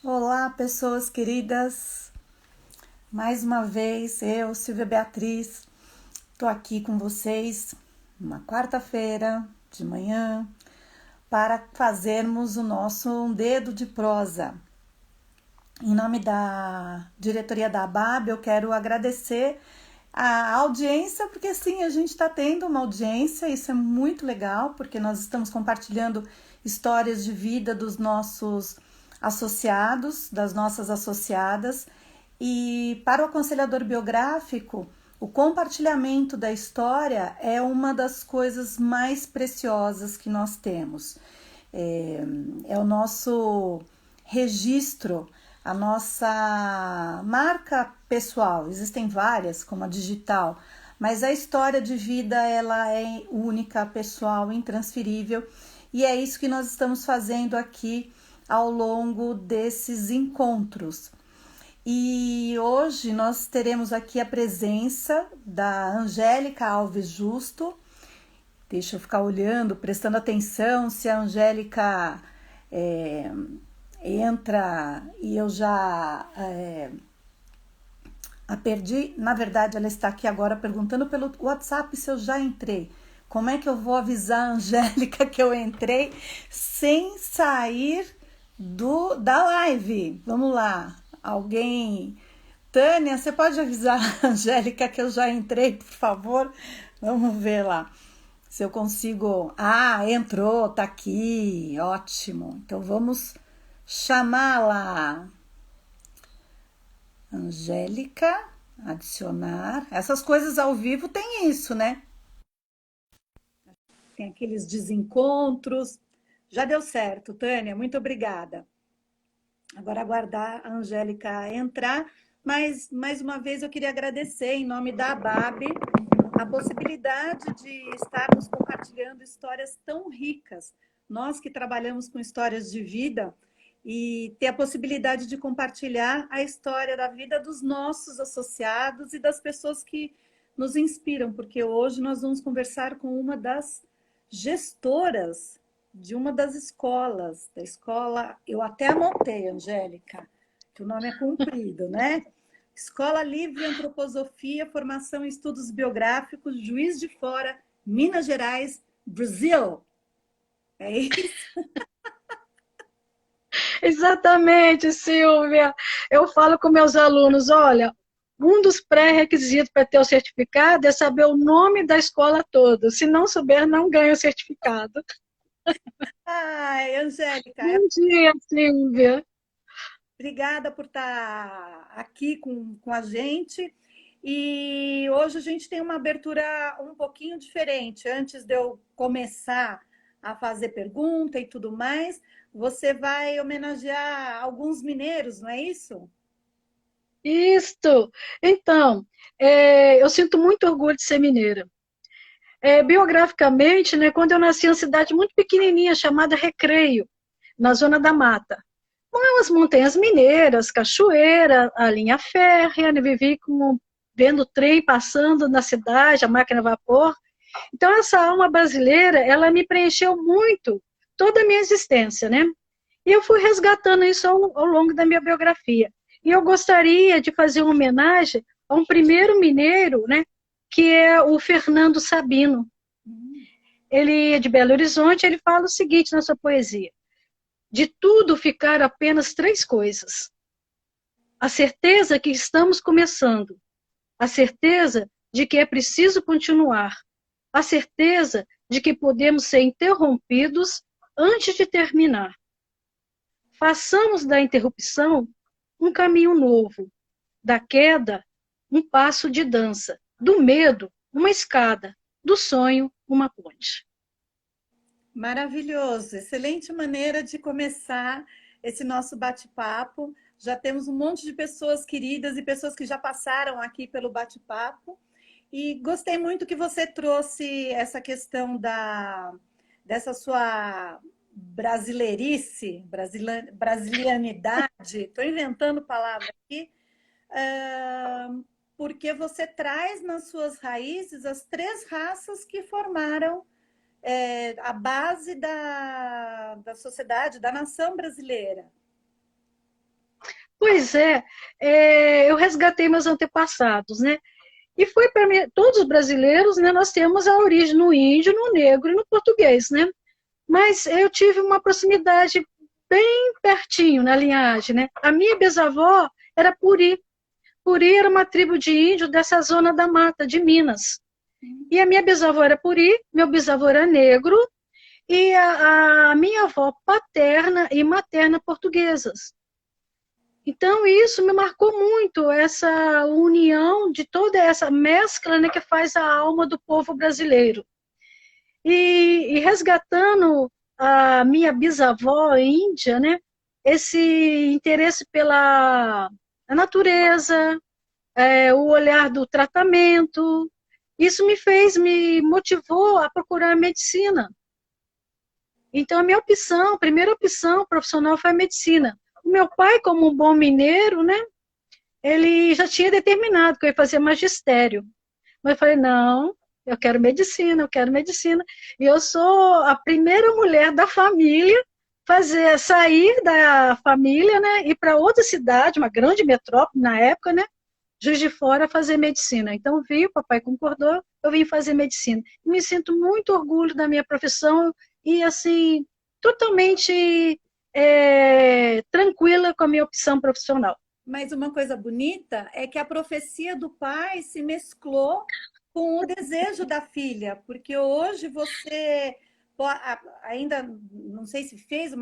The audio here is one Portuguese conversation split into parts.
Olá, pessoas queridas. Mais uma vez, eu, Silvia Beatriz, estou aqui com vocês uma quarta-feira de manhã para fazermos o nosso Um Dedo de Prosa. Em nome da diretoria da ABAB, eu quero agradecer a audiência, porque sim, a gente está tendo uma audiência, isso é muito legal, porque nós estamos compartilhando histórias de vida dos nossos associados, das nossas associadas, e para o aconselhador biográfico, o compartilhamento da história é uma das coisas mais preciosas que nós temos. É o nosso registro, a nossa marca pessoal. Existem várias, como a digital, mas a história de vida ela é única, pessoal, intransferível, e é isso que nós estamos fazendo aqui ao longo desses encontros. E hoje nós teremos aqui a presença da Angélica Alves Justo. Deixa eu ficar olhando, prestando atenção se a Angélica entra e eu já a perdi. Na verdade, ela está aqui agora perguntando pelo WhatsApp se eu já entrei. Como é que eu vou avisar a Angélica que eu entrei sem sair da live? Vamos lá. Alguém... Tânia, você pode avisar a Angélica que eu já entrei, por favor? Vamos ver lá se eu consigo... Ah, entrou, tá aqui, ótimo. Então vamos chamá-la. Angélica, adicionar. Essas coisas ao vivo tem isso, né? Tem aqueles desencontros. Já deu certo, Tânia, muito obrigada. Agora aguardar a Angélica entrar, mas mais uma vez eu queria agradecer em nome da ABAB a possibilidade de estarmos compartilhando histórias tão ricas. Nós que trabalhamos com histórias de vida e ter a possibilidade de compartilhar a história da vida dos nossos associados e das pessoas que nos inspiram, porque hoje nós vamos conversar com uma das gestoras de uma das escolas, da escola, eu até anotei, Angélica, que o nome é comprido, né? Escola Livre Antroposofia, Formação em Estudos Biográficos, Juiz de Fora, Minas Gerais, Brasil. É isso? Exatamente, Silvia. Eu falo com meus alunos, olha, um dos pré-requisitos para ter o certificado é saber o nome da escola toda. Se não souber, não ganha o certificado. Ai, Angélica, Bom dia, Silvia. obrigada por estar aqui com a gente. E hoje a gente tem uma abertura um pouquinho diferente. Antes de eu começar a fazer pergunta e tudo mais, você vai homenagear alguns mineiros, não é isso? Isto. Então, eu sinto muito orgulho de ser mineira. Biograficamente, né, quando eu nasci em uma cidade muito pequenininha chamada Recreio, na Zona da Mata. As montanhas mineiras, cachoeira, a linha férrea, né? Vivi vendo o trem passando na cidade, a máquina a vapor. Então, essa alma brasileira, ela me preencheu muito, toda a minha existência, né? E eu fui resgatando isso ao longo da minha biografia. E eu gostaria de fazer uma homenagem a um primeiro mineiro, né? Que é o Fernando Sabino. Ele é de Belo Horizonte, ele fala o seguinte na sua poesia: de tudo ficar apenas três coisas: a certeza que estamos começando, a certeza de que é preciso continuar, a certeza de que podemos ser interrompidos antes de terminar. Façamos da interrupção um caminho novo, da queda um passo de dança, do medo uma escada, do sonho uma ponte. Maravilhoso, excelente maneira de começar esse nosso bate-papo. Já temos um monte de pessoas queridas e pessoas que já passaram aqui pelo bate-papo. E gostei muito que você trouxe essa questão dessa sua brasileirice, brasilianidade. Estou inventando palavra aqui, porque você traz nas suas raízes as três raças que formaram a base da sociedade, da nação brasileira. Pois é, eu resgatei meus antepassados, né? E foi para mim, todos os brasileiros, né? Nós temos a origem no índio, no negro e no português, né? Mas eu tive uma proximidade bem pertinho na linhagem, né? A minha bisavó era Puri. Puri era uma tribo de índio dessa zona da mata, de Minas. E a minha bisavó era Puri, meu bisavô era negro, e a minha avó paterna e materna portuguesas. Então, isso me marcou muito, essa união de toda essa mescla, né, que faz a alma do povo brasileiro. E resgatando a minha bisavó índia, né, esse interesse pela natureza, o olhar do tratamento, isso me motivou a procurar medicina. Então, a minha opção, a primeira opção profissional foi a medicina. O meu pai, como um bom mineiro, né, ele já tinha determinado que eu ia fazer magistério. Mas eu falei, não, eu quero medicina, eu quero medicina. E eu sou a primeira mulher da família sair da família, né, ir para outra cidade, uma grande metrópole na época, né, Juiz de Fora, fazer medicina. Então, vi, o papai concordou, eu vim fazer medicina. Me sinto muito orgulho da minha profissão e, assim, totalmente tranquila com a minha opção profissional. Mas uma coisa bonita é que a profecia do pai se mesclou com o desejo da filha, porque hoje você ainda não sei se fez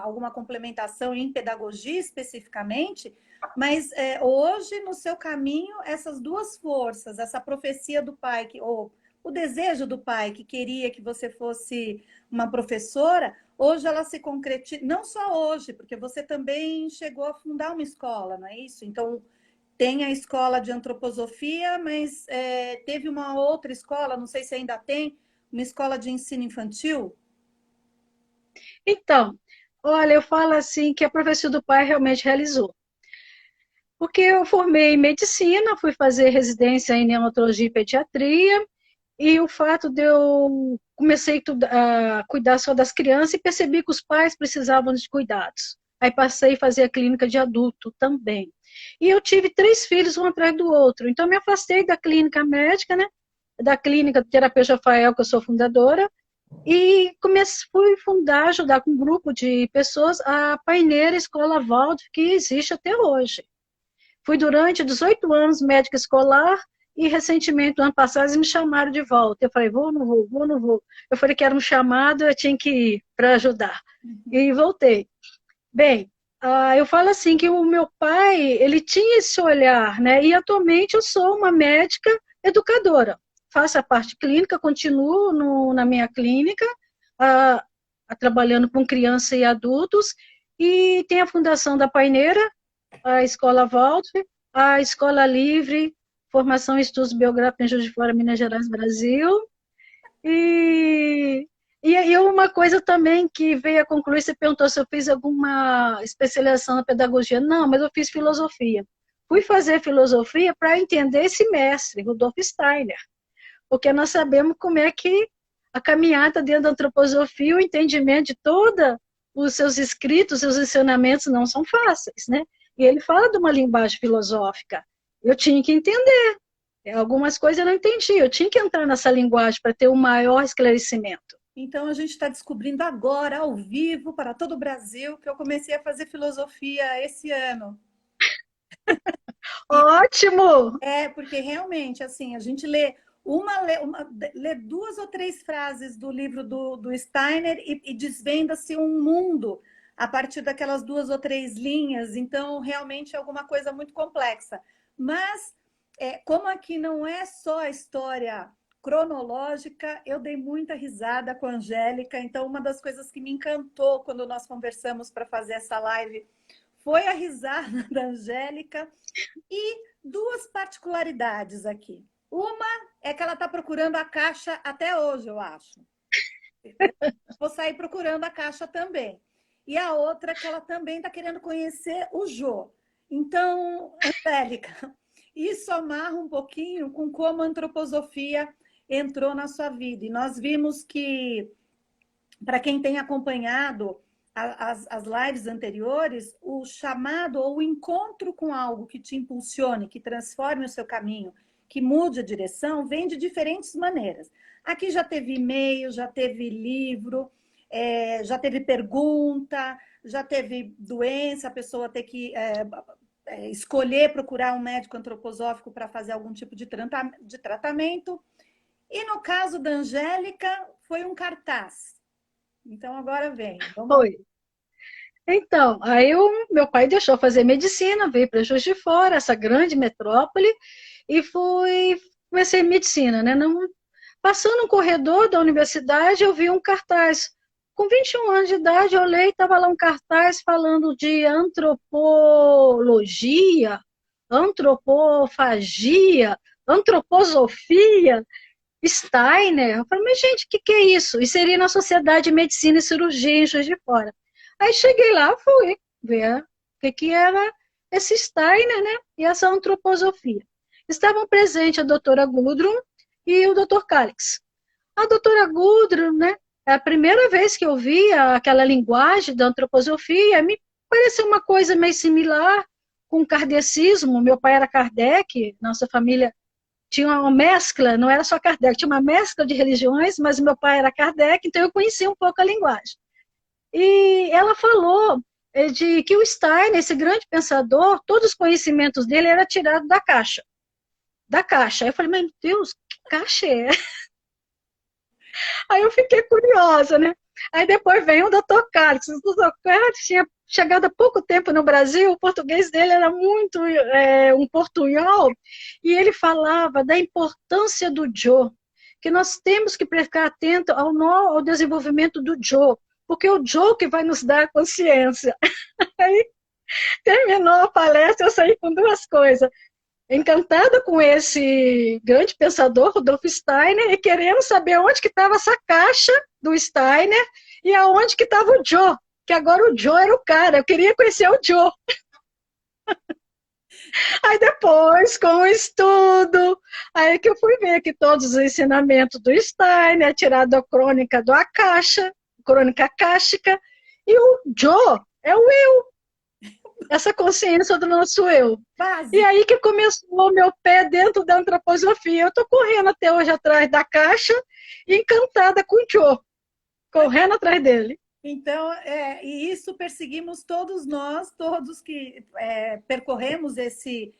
alguma complementação em pedagogia especificamente, mas hoje no seu caminho essas duas forças, essa profecia do pai ou o desejo do pai que queria que você fosse uma professora, hoje ela se concretiza, não só hoje, porque você também chegou a fundar uma escola, não é isso? Então, tem a escola de antroposofia, mas teve uma outra escola, não sei se ainda tem, uma escola de ensino infantil? Então, olha, eu falo assim que a profecia do pai realmente realizou. Porque eu formei em medicina, fui fazer residência em neonatologia e pediatria, e o fato de eu comecei a cuidar só das crianças e percebi que os pais precisavam de cuidados. Aí passei a fazer a clínica de adulto também. E eu tive 3 filhos, um atrás do outro. Então, me afastei da clínica médica, né? Da clínica do terapeuta Rafael, que eu sou fundadora, e fui fundar, ajudar com um grupo de pessoas a paineira Escola Waldorf, que existe até hoje. Fui durante 18 anos médica escolar e recentemente, no ano passado, eles me chamaram de volta. Eu falei, vou ou não vou, vou ou não vou. Eu falei que era um chamado, eu tinha que ir para ajudar. E voltei. Bem, eu falo assim que o meu pai, ele tinha esse olhar, né? E atualmente eu sou uma médica educadora. Faço a parte clínica, continuo na minha clínica, trabalhando com crianças e adultos, e tem a Fundação da Paineira, a Escola Waldorf, a Escola Livre, Formação em Estudos Biográficos em Juiz de Fora, Minas Gerais, Brasil. E uma coisa também que veio a concluir, você perguntou se eu fiz alguma especialização na pedagogia. Não, mas eu fiz filosofia. Fui fazer filosofia para entender esse mestre, Rudolf Steiner, porque nós sabemos como é que a caminhada dentro da antroposofia, o entendimento de todos os seus escritos, seus ensinamentos não são fáceis, né? E ele fala de uma linguagem filosófica. Eu tinha que entender. Algumas coisas eu não entendi. Eu tinha que entrar nessa linguagem para ter um maior esclarecimento. Então, a gente está descobrindo agora, ao vivo, para todo o Brasil, que eu comecei a fazer filosofia esse ano. Ótimo! Porque realmente, assim, a gente lê 2 ou 3 frases do livro do Steiner e desvenda-se um mundo a partir daquelas 2 ou 3 linhas. Então, realmente é alguma coisa muito complexa. Mas, como aqui não é só a história cronológica, eu dei muita risada com a Angélica. Então, uma das coisas que me encantou quando nós conversamos para fazer essa live foi a risada da Angélica e 2 particularidades aqui. Uma é que ela está procurando a caixa até hoje, eu acho. Vou sair procurando a caixa também. E a outra é que ela também está querendo conhecer o Jô. Então, Angélica, isso amarra um pouquinho com como a antroposofia entrou na sua vida. E nós vimos que, para quem tem acompanhado as lives anteriores, o chamado ou o encontro com algo que te impulsione, que transforme o seu caminho, que mude a direção, vem de diferentes maneiras. Aqui já teve e-mail, já teve livro, já teve pergunta, já teve doença, a pessoa ter que escolher procurar um médico antroposófico para fazer algum tipo de tratamento. E no caso da Angélica, foi um cartaz. Então agora vem. Vamos... Foi. Então, aí meu pai deixou fazer medicina, veio para Juiz de Fora, essa grande metrópole, e comecei medicina, né? Não, passando no corredor da universidade, eu vi um cartaz. Com 21 anos de idade, eu olhei e estava lá um cartaz falando de antropologia, antropofagia, antroposofia, Steiner. Eu falei, mas gente, o que é isso? E seria na Sociedade de Medicina e Cirurgia em Juiz de Fora. Aí cheguei lá, fui ver o que era esse Steiner, né? E essa antroposofia. Estavam presentes a doutora Gudrun e o doutor Calix. A doutora Gudrun, né? É a primeira vez que eu vi aquela linguagem da antroposofia, me pareceu uma coisa meio similar com o kardecismo. Meu pai era Kardec, nossa família tinha uma mescla, não era só Kardec, tinha uma mescla de religiões, mas meu pai era Kardec, então eu conhecia um pouco a linguagem. E ela falou de que o Steiner, esse grande pensador, todos os conhecimentos dele eram tirados da caixa. Da caixa. Aí eu falei, meu Deus, que caixa é? Aí eu fiquei curiosa, né? Aí depois vem o doutor Carlos. O doutor Carlos tinha chegado há pouco tempo no Brasil, o português dele era muito um portunhol, e ele falava da importância do Joe, que nós temos que ficar atento ao desenvolvimento do Joe, porque é o Joe que vai nos dar a consciência. Aí terminou a palestra, eu saí com duas coisas. Encantada com esse grande pensador, Rudolf Steiner, e querendo saber onde que estava essa caixa do Steiner e aonde que estava o Joe, que agora o Joe era o cara, eu queria conhecer o Joe. Aí depois, com o estudo, aí que eu fui ver que todos os ensinamentos do Steiner, tirado da crônica do Akasha, crônica akáshica, e o Joe é o eu, essa consciência do nosso eu. Básico. E aí que começou o meu pé dentro da antroposofia. Eu estou correndo até hoje atrás da caixa, encantada com o Joe, correndo atrás dele. Então, e isso perseguimos todos nós, todos que percorremos esse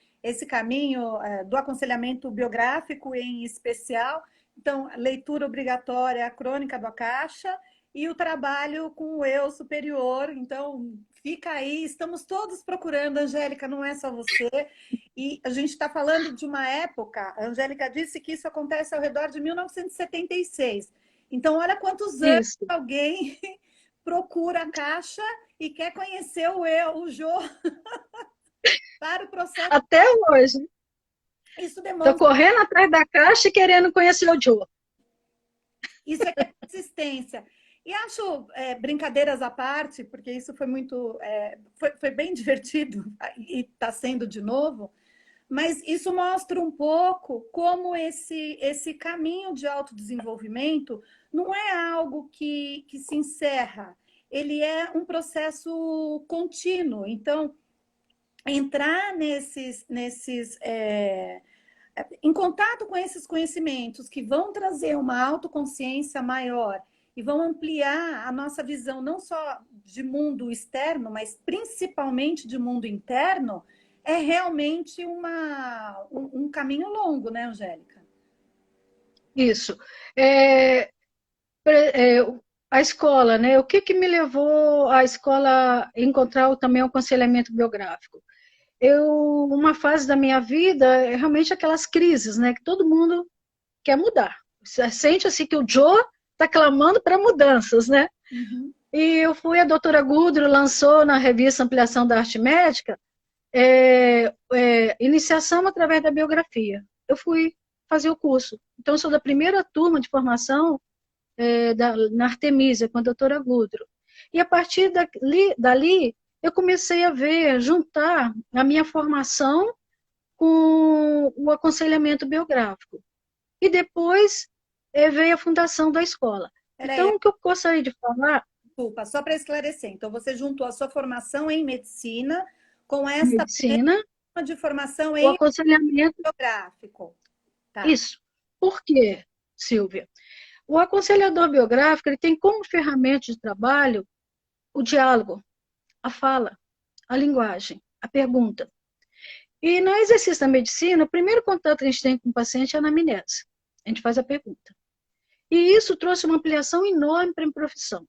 caminho do aconselhamento biográfico em especial. Então, leitura obrigatória, a crônica do Akasha e o trabalho com o eu superior. Então, fica aí, estamos todos procurando, Angélica, não é só você. E a gente está falando de uma época, a Angélica disse que isso acontece ao redor de 1976. Então, olha quantos anos alguém procura a caixa e quer conhecer o eu, o Jô, para o processo. Até hoje. Isso demonstra. Estou correndo atrás da caixa e querendo conhecer o Jô. Isso é consistência. E acho, brincadeiras à parte, porque isso foi muito, foi bem divertido e está sendo de novo, mas isso mostra um pouco como esse caminho de autodesenvolvimento não é algo que se encerra, ele é um processo contínuo. Então, entrar em contato com esses conhecimentos que vão trazer uma autoconsciência maior e vão ampliar a nossa visão não só de mundo externo, mas principalmente de mundo interno, é realmente um caminho longo, né, Angélica? Isso. A escola, né? O que me levou à escola a encontrar também o aconselhamento biográfico? Uma fase da minha vida, é realmente aquelas crises, né? Que todo mundo quer mudar. Você sente assim que o Joe está clamando para mudanças, né? Uhum. E a doutora Gudrun lançou na revista Ampliação da Arte Médica iniciação através da biografia. Eu fui fazer o curso. Então, eu sou da primeira turma de formação na Artemisia, com a doutora Gudrun. E a partir dali, eu comecei a juntar a minha formação com o aconselhamento biográfico. E depois veio a fundação da escola. Então, o que eu gostaria de falar... Desculpa, só para esclarecer. Então, você juntou a sua formação em medicina com esta Medicina, forma de formação o em aconselhamento, geográfico. Tá. isso. Por quê, Silvia? O aconselhador biográfico ele tem como ferramenta de trabalho o diálogo, a fala, a linguagem, a pergunta. E no exercício da medicina, o primeiro contato que a gente tem com o paciente é a anamnese. A gente faz a pergunta. E isso trouxe uma ampliação enorme para a minha profissão.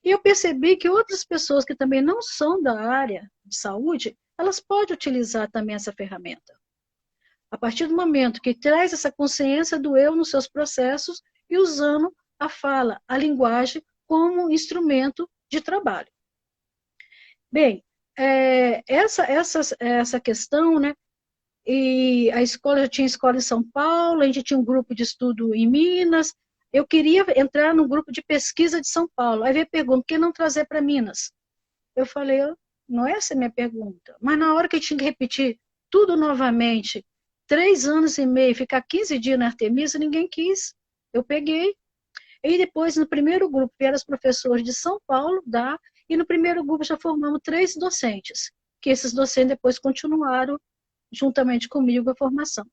E eu percebi que outras pessoas que também não são da área de saúde, elas podem utilizar também essa ferramenta. A partir do momento que traz essa consciência do eu nos seus processos e usando a fala, a linguagem como instrumento de trabalho. Bem, essa questão, né? E a escola, já tinha escola em São Paulo, a gente tinha um grupo de estudo em Minas. Eu queria entrar no grupo de pesquisa de São Paulo. Aí veio a pergunta, por que não trazer para Minas? Eu falei, não é essa a minha pergunta. Mas na hora que eu tinha que repetir tudo novamente, 3 anos e meio, ficar 15 dias na Artemisa, ninguém quis. Eu peguei. E depois, no primeiro grupo, vieram os professores de São Paulo, e no primeiro grupo já formamos 3 docentes, que esses docentes depois continuaram juntamente comigo a formação.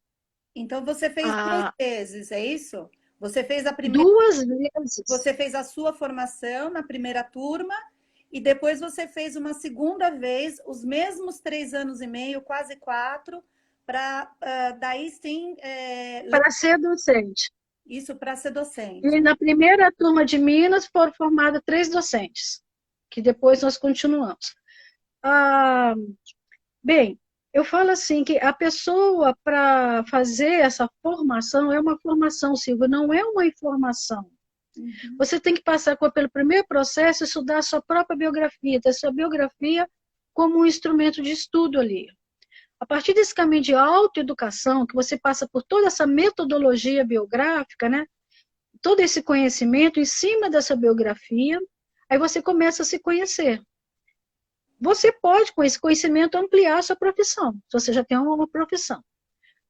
Então, você fez 2 vezes, é isso? Você fez a primeira. 2 vezes. Você fez a sua formação na primeira turma e depois você fez uma segunda vez, os mesmos 3 anos e meio, quase 4, para daí sim. Para ser docente. Isso, para ser docente. E na primeira turma de Minas foram formadas 3 docentes, que depois nós continuamos. Bem, eu falo assim que a pessoa para fazer essa formação é uma formação, Silvia, não é uma informação. Uhum. Você tem que passar pelo primeiro processo, estudar a sua própria biografia, ter a sua biografia como um instrumento de estudo ali. A partir desse caminho de autoeducação, que você passa por toda essa metodologia biográfica, né? Todo esse conhecimento em cima dessa biografia, aí você começa a se conhecer. Você pode, com esse conhecimento, ampliar a sua profissão, se você já tem uma profissão.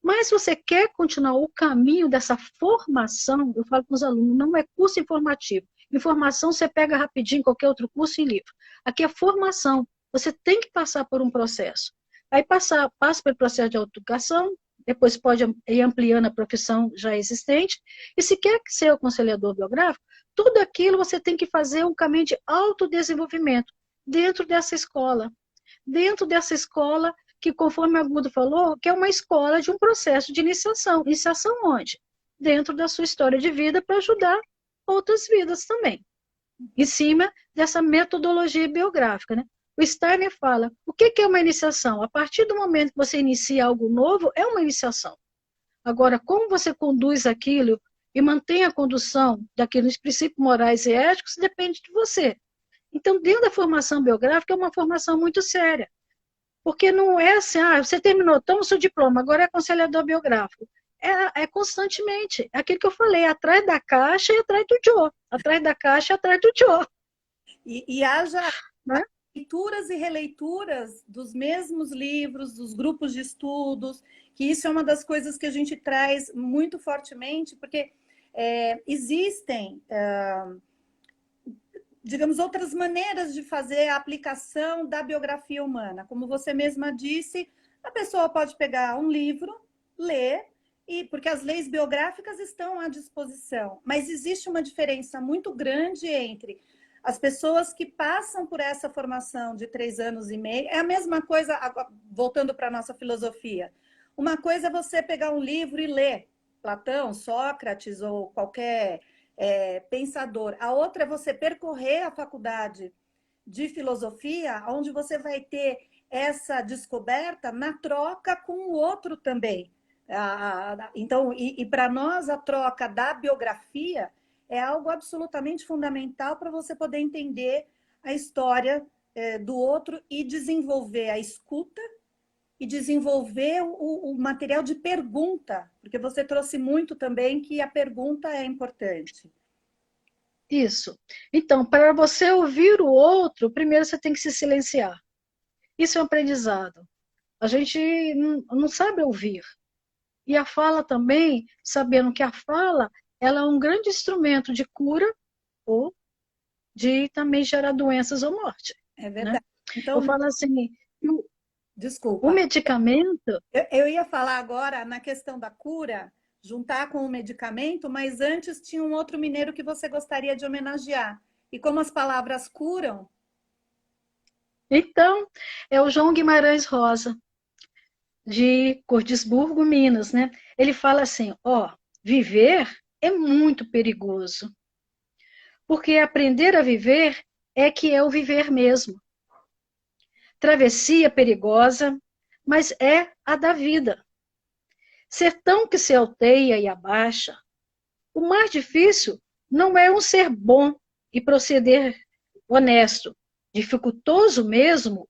Mas se você quer continuar o caminho dessa formação, eu falo com os alunos, não é curso informativo. Informação você pega rapidinho em qualquer outro curso em livro. Aqui é formação. Você tem que passar por um processo. Aí passa pelo processo de autoeducação, depois pode ir ampliando a profissão já existente. E se quer ser o aconselhador biográfico, tudo aquilo você tem que fazer um caminho de autodesenvolvimento dentro dessa escola. Dentro dessa escola que, conforme a Agudo falou, que é uma escola de um processo de iniciação. Iniciação onde? Dentro da sua história de vida para ajudar outras vidas também. Em cima dessa metodologia biográfica, né? O Steiner fala, o que é uma iniciação? A partir do momento que você inicia algo novo, é uma iniciação. Agora, como você conduz aquilo e mantém a condução daqueles princípios morais e éticos, depende de você. Então, dentro da formação biográfica, é uma formação muito séria. Porque não é assim, você terminou, toma o seu diploma, agora é aconselhador biográfico. É constantemente. É aquilo que eu falei, atrás da caixa e atrás do Joe. Atrás da caixa e atrás do Joe. E haja leituras e releituras dos mesmos livros, dos grupos de estudos, que isso é uma das coisas que a gente traz muito fortemente, porque existem, digamos, outras maneiras de fazer a aplicação da biografia humana. Como você mesma disse, a pessoa pode pegar um livro, ler, porque as leis biográficas estão à disposição, mas existe uma diferença muito grande entre as pessoas que passam por essa formação de 3 anos e meio. É a mesma coisa, voltando para a nossa filosofia. Uma coisa é você pegar um livro e ler Platão, Sócrates ou qualquer pensador. A outra é você percorrer a faculdade de filosofia, onde você vai ter essa descoberta na troca com o outro também. Então, para nós, a troca da biografia é algo absolutamente fundamental para você poder entender a história do outro e desenvolver a escuta e desenvolver o material de pergunta, porque você trouxe muito também que a pergunta é importante. Isso. Então, para você ouvir o outro, primeiro você tem que se silenciar. Isso é um aprendizado. A gente não sabe ouvir. E a fala também, sabendo que a fala ela é um grande instrumento de cura ou de também gerar doenças ou morte, É né? verdade. Então, Eu falo assim, o desculpa. medicamento. Eu ia falar agora na questão da cura, juntar com o medicamento, mas antes tinha um outro mineiro que você gostaria de homenagear. E como as palavras curam, Então, é o João Guimarães Rosa, de Cordisburgo, Minas, né? Ele fala assim, ó, viver é muito perigoso, porque aprender a viver é que é o viver mesmo. Travessia perigosa, mas é a da vida. Sertão que se alteia e abaixa. O mais difícil não é um ser bom e proceder honesto. Dificultoso mesmo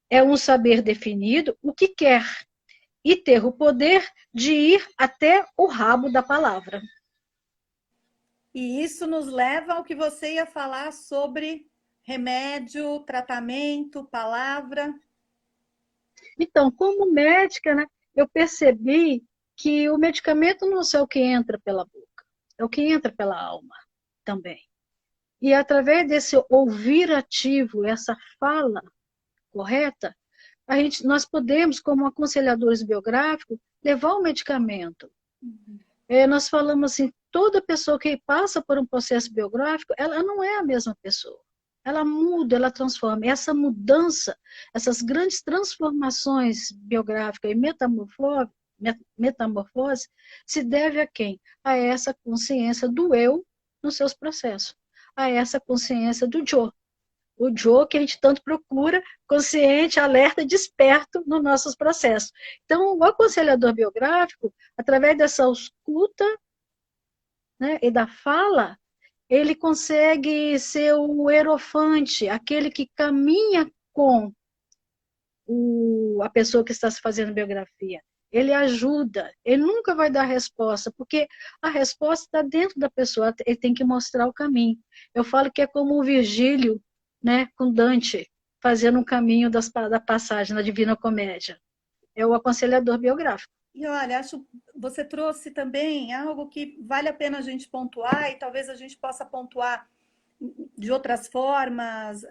é um saber definido o que quer e ter o poder de ir até o rabo da palavra. e isso nos leva ao que você ia falar sobre remédio, tratamento, palavra. Então, como médica, né, eu percebi que o medicamento não é o que entra pela boca, é o que entra pela alma também. E através desse ouvir ativo, essa fala correta, nós podemos, como aconselhadores biográficos, levar o medicamento. Nós falamos assim, toda pessoa que passa por um processo biográfico, ela não é a mesma pessoa. Ela muda, ela transforma. Essa mudança, essas grandes transformações biográficas e metamorfose, se deve a quem? A essa consciência do eu nos seus processos. A essa consciência do Joe. O Joe que a gente tanto procura, consciente, alerta, desperto nos nossos processos. Então, o aconselhador biográfico, através dessa escuta, né, e da fala, ele consegue ser o hierofante, aquele que caminha com a pessoa que está se fazendo biografia. Ele ajuda, ele nunca vai dar resposta, porque a resposta está dentro da pessoa, ele tem que mostrar o caminho. Eu falo que é como o Virgílio, né, com Dante, fazendo um caminho da passagem na Divina Comédia. É o aconselhador biográfico. E olha, acho você trouxe também algo que vale a pena a gente pontuar e talvez a gente possa pontuar de outras formas,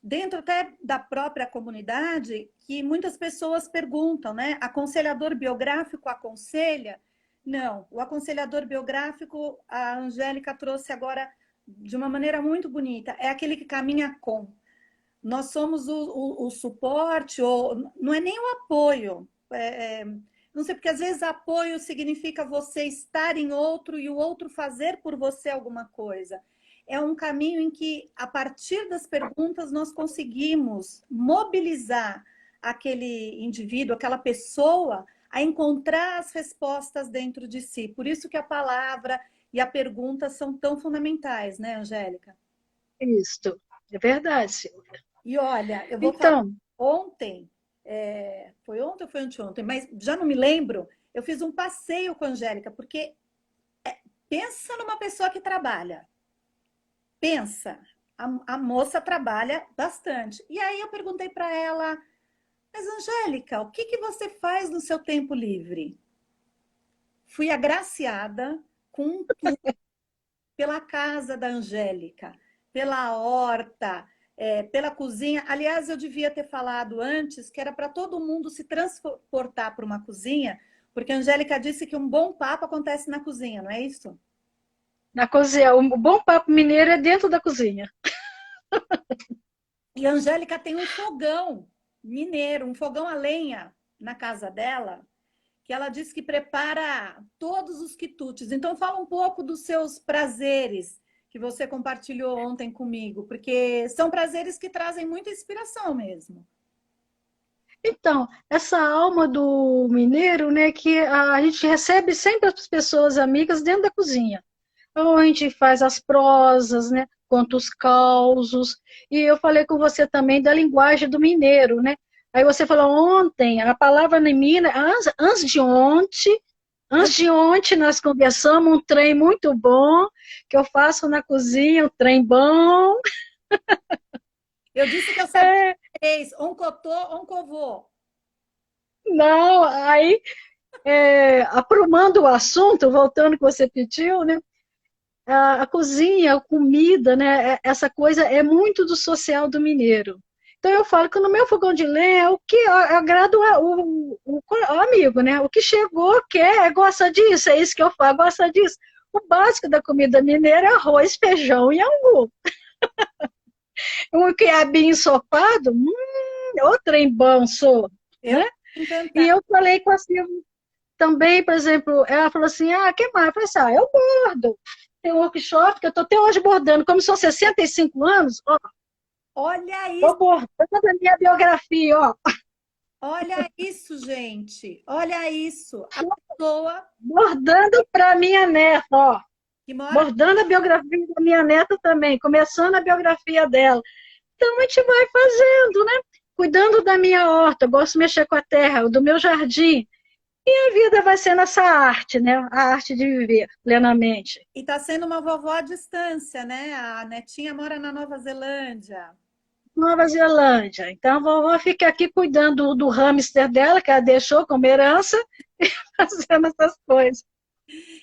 dentro até da própria comunidade, que muitas pessoas perguntam, né? Aconselhador biográfico aconselha? Não, o aconselhador biográfico, a Angélica trouxe agora de uma maneira muito bonita, é aquele que caminha com. Nós somos o suporte, ou não é nem o apoio. Não sei, porque às vezes apoio significa você estar em outro e o outro fazer por você alguma coisa. É um caminho em que, a partir das perguntas, nós conseguimos mobilizar aquele indivíduo, aquela pessoa, a encontrar as respostas dentro de si. Por isso que a palavra e a pergunta são tão fundamentais, né, Angélica? Isso, é verdade, Silvia. E olha, eu vou falar Então, ontem, foi ontem ou foi anteontem, mas já não me lembro, eu fiz um passeio com a Angélica, porque pensa numa pessoa que trabalha. Pensa, a moça trabalha bastante. E aí eu perguntei para ela, mas Angélica, o que que você faz no seu tempo livre? Fui agraciada com um tour pela casa da Angélica, pela horta, pela cozinha. Aliás, eu devia ter falado antes que era para todo mundo se transportar para uma cozinha, porque a Angélica disse que um bom papo acontece na cozinha, não é isso? na cozinha, o bom papo mineiro é dentro da cozinha. E a Angélica tem um fogão mineiro, um fogão a lenha na casa dela, que ela diz que prepara todos os quitutes. Então, fala um pouco dos seus prazeres que você compartilhou ontem comigo, porque são prazeres que trazem muita inspiração mesmo. Então, essa alma do mineiro, né, que a gente recebe sempre as pessoas amigas dentro da cozinha. Então, a gente faz as prosas, né, conta os causos. E eu falei com você também da linguagem do mineiro, né? Aí você falou ontem, a palavra em Minas, antes de ontem nós conversamos um trem muito bom que eu faço na cozinha, um trem bom. Eu disse que eu sabia três, oncotô, oncovô. Não, aí aprumando o assunto, voltando que você pediu, né? a cozinha, a comida, né? Essa coisa é muito do social do mineiro. Então eu falo que no meu fogão de lenha é o que agrada o amigo, né? O que chegou, quer, gosta disso, é isso que eu falo, gosta disso. O básico da comida mineira é arroz, feijão e angu. Um quiabinho ensopado, ô trem bom sou, Eu né? tô E encantada. eu falei com a Silvia também, por exemplo, ela falou assim, que mais? Eu falei assim, eu bordo. Tem um workshop que eu estou até hoje bordando, como são 65 anos, ó, Olha isso, tô bordando a minha biografia, ó, olha isso, gente. Olha isso. A pessoa bordando para minha neta, ó, que mora. bordando a biografia da minha neta também, começando a biografia dela. Então a gente vai fazendo, né? Cuidando da minha horta, eu gosto de mexer com a terra, do meu jardim. E a vida vai sendo essa arte, né? A arte de viver plenamente. E está sendo uma vovó à distância, né? A netinha mora na Nova Zelândia. Nova Zelândia. Então, a vovó fica aqui cuidando do hamster dela, que ela deixou como herança, e fazendo essas coisas.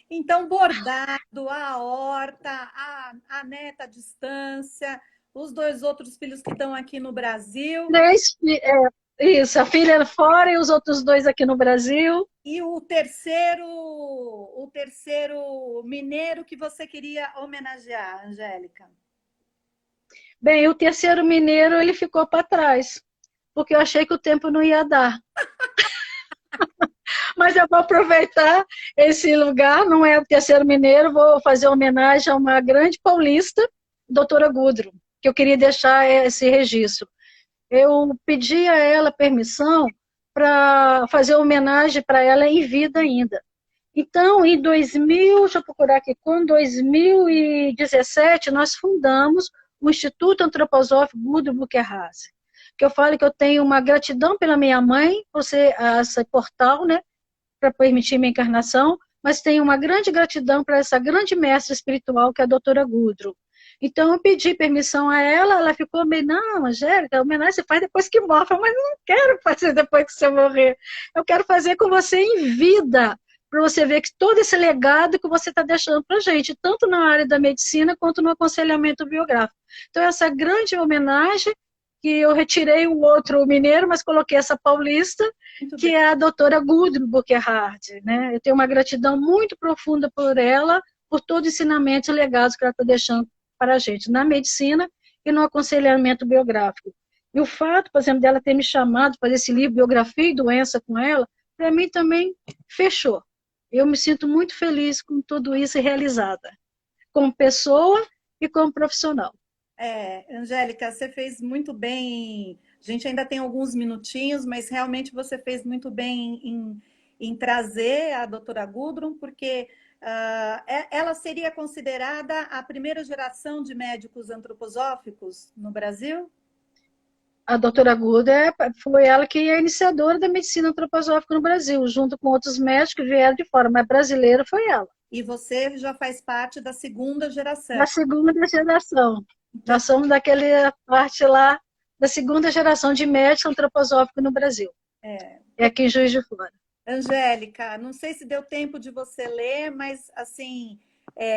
Então, bordado, a horta, a neta à distância, os dois outros filhos que estão aqui no Brasil. Três, isso, a filha fora e os outros dois aqui no Brasil. E o terceiro mineiro que você queria homenagear, Angélica. Bem, o terceiro mineiro, ele ficou para trás, porque eu achei que o tempo não ia dar. Mas eu vou aproveitar esse lugar, não é o terceiro mineiro, vou fazer homenagem a uma grande paulista, doutora Gudrun, que eu queria deixar esse registro. Eu pedi a ela permissão para fazer homenagem para ela em vida ainda. Então, em 2000, deixa eu procurar aqui, com 2017, nós fundamos o Instituto Antroposófico Gudrun Bucherhase, que eu falo que eu tenho uma gratidão pela minha mãe, por ser esse portal, né, para permitir minha encarnação, mas tenho uma grande gratidão para essa grande mestra espiritual que é a doutora Gudrun. Então, eu pedi permissão a ela, ela ficou meio, não, Angélica, a homenagem você faz depois que morre. Eu falei, mas eu não quero fazer depois que você morrer. Eu quero fazer com você em vida, para você ver que todo esse legado que você está deixando para a gente, tanto na área da medicina quanto no aconselhamento biográfico. Então, essa grande homenagem, que eu retirei o outro mineiro, mas coloquei essa paulista, Muito que bem. é a doutora Gudrun Bucherhard, né? Eu tenho uma gratidão muito profunda por ela, por todos os ensinamentos e legados que ela está deixando para a gente, na medicina e no aconselhamento biográfico. E o fato, por exemplo, dela ter me chamado para fazer esse livro, Biografia e Doença, com ela, para mim também fechou. Eu me sinto muito feliz com tudo isso e realizada, como pessoa e como profissional. Angélica, você fez muito bem. A gente ainda tem alguns minutinhos, mas realmente você fez muito bem em trazer a doutora Gudrun, porque ela seria considerada a primeira geração de médicos antroposóficos no Brasil? A doutora Guda foi ela que é a iniciadora da medicina antroposófica no Brasil, junto com outros médicos que vieram de fora, mas brasileira foi ela. E você já faz parte da segunda Da geração. segunda geração. Então, Nós somos daquela parte lá da segunda geração de médicos antroposóficos no Brasil. É aqui em Juiz de Fora. Angélica, não sei se deu tempo de você ler, mas assim,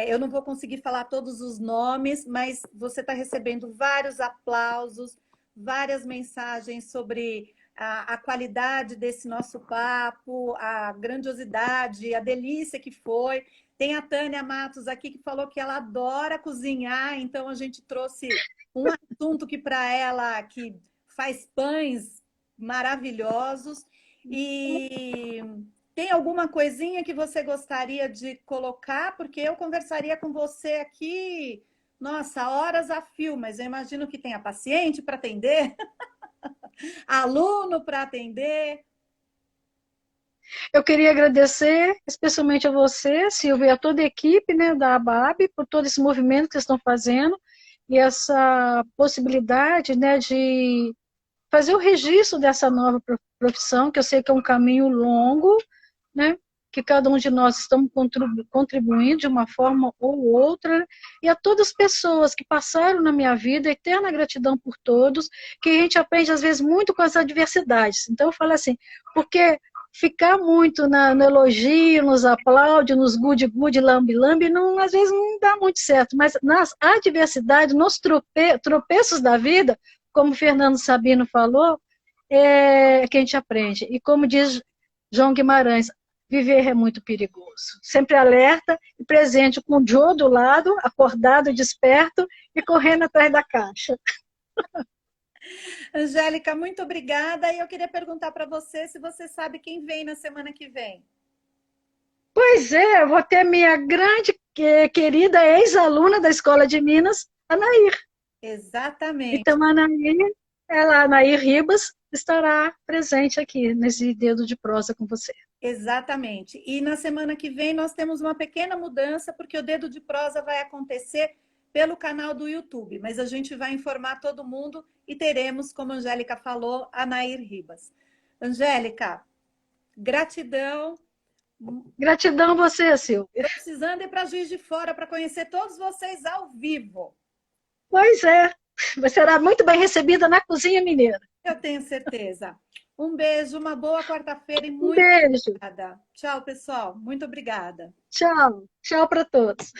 eu não vou conseguir falar todos os nomes, mas você está recebendo vários aplausos, várias mensagens sobre a qualidade desse nosso papo, a grandiosidade, a delícia que foi. Tem a Tânia Matos aqui que falou que ela adora cozinhar, então a gente trouxe um assunto que para ela que faz pães maravilhosos. E tem alguma coisinha que você gostaria de colocar? Porque eu conversaria com você aqui, nossa, horas a fio, mas eu imagino que tenha paciente para atender, aluno para atender. Eu queria agradecer especialmente a você, Silvia, e a toda a equipe, né, da ABAB, por todo esse movimento que estão fazendo e essa possibilidade, né, de fazer o registro dessa nova profissão, que eu sei que é um caminho longo, né, que cada um de nós estamos contribuindo de uma forma ou outra, e a todas as pessoas que passaram na minha vida, eterna gratidão por todos, que a gente aprende às vezes muito com as adversidades. Então eu falo assim, porque ficar muito no elogio, nos aplaude, nos good, lambe-lambe, às vezes não dá muito certo. Mas nas adversidades, nos tropeços da vida, como o Fernando Sabino falou, é que a gente aprende. E como diz João Guimarães, viver é muito perigoso. Sempre alerta e presente, com o Joe do lado, acordado, desperto e correndo atrás da caixa. Angélica, muito obrigada. E eu queria perguntar para você se você sabe quem vem na semana que vem. Pois é, eu vou ter minha grande querida ex-aluna da Escola de Minas, a Nair. Exatamente. Então, a Nair Ribas, estará presente aqui nesse Dedo de Prosa com você. Exatamente. E na semana que vem nós temos uma pequena mudança, porque o Dedo de Prosa vai acontecer pelo canal do YouTube, mas a gente vai informar todo mundo e teremos, como a Angélica falou, a Nair Ribas. Angélica, gratidão. Gratidão a você, Silvia. Estou precisando ir para Juiz de Fora para conhecer todos vocês ao vivo. Pois é, você será muito bem recebida na cozinha mineira. Eu tenho certeza. Um beijo, uma boa quarta-feira e muito beijo. Obrigada. Tchau, pessoal. Muito obrigada. Tchau. Tchau para todos.